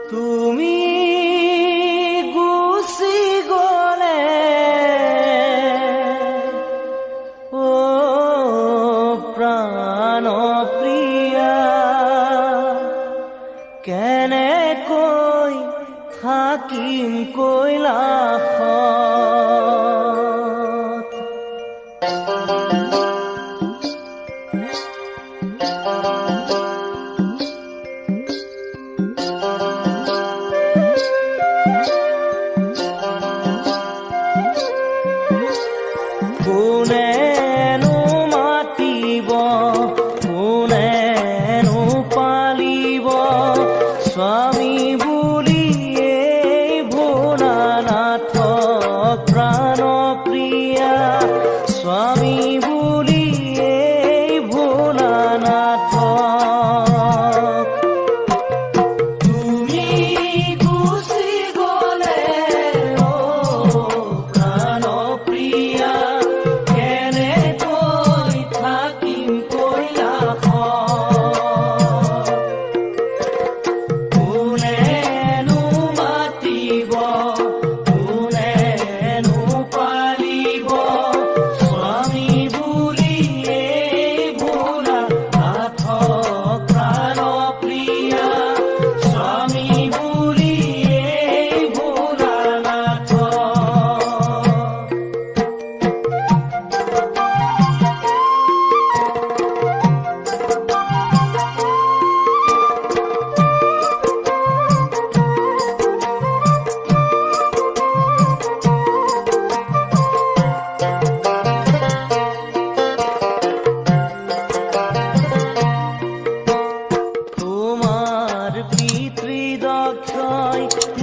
তুমি গুচি গলে ও প্ৰাণ প্ৰিয়া কেনেকৈ থাকিম কৈলাসত কোনেনো মাতিব কোনেনো পালিব স্বামী বুলি এই ভোলানাথ প্ৰাণ প্ৰিয়া স্বামী বুলি এই ভোলানাথ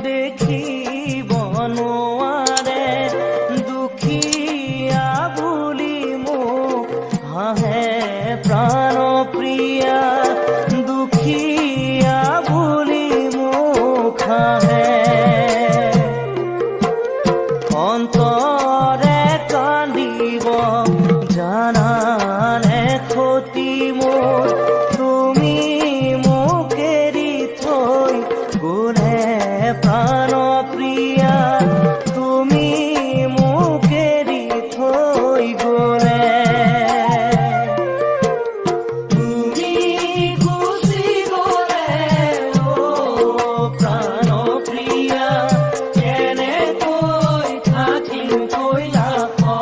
দেখিব নোৱাৰে দুখীয়া বুলি মোক হাঁহে প্ৰাণ প্ৰিয়া দুখীয়া বুলি মোক হাঁহে অন্তৰে কান্দিব জানানে ক্ষতি মোৰ তুমি মোক এৰি থৈ গ'লে প্ৰাণ প্ৰিয়া তুমি মোক এৰি থৈ গ'লে তুমি গুচি গ'লে ও প্ৰাণ প্ৰিয়া কেনেকৈ থাকিম কৈলাসত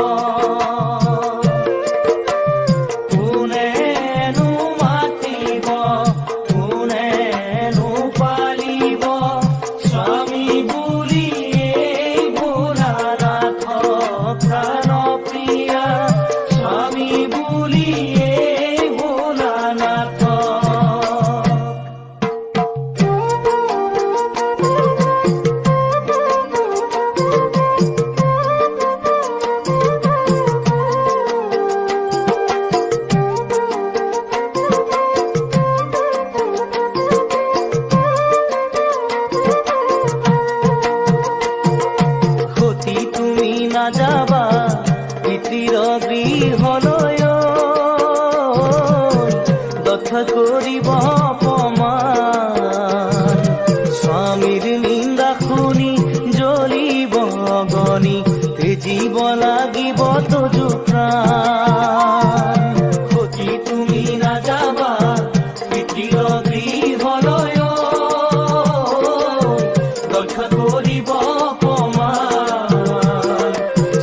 কোনেনো মাতিব কোনেনো পালিব স্বামী বুলি এই ভোলানাথ প্ৰাণ প্ৰিয়া স্বামী বুলি এই ভোলানাথ ক্ষতি তুমি নাযাবা পিতৃৰ গৃহলৈ দক্ষ কৰিব অপমান স্বামীৰ নিন্দা শুনি জ্বলিব অগনি তেজিব লাগিব তজু প্ৰাণ ক্ষতি তুমি নাযাবা পিতৃৰ গৃহলৈ দক্ষ কৰিব অপমান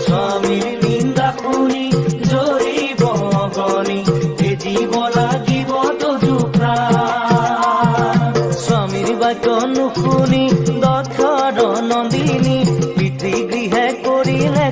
স্বামীৰ নিন্দা শুনি জ্বলিব অগনি তেজিব লাগিব তজু প্ৰাণ স্বামীৰ বাক্য নুশুনি দক্ষৰ নন্দিনী পিতৃগৃহে কৰিলে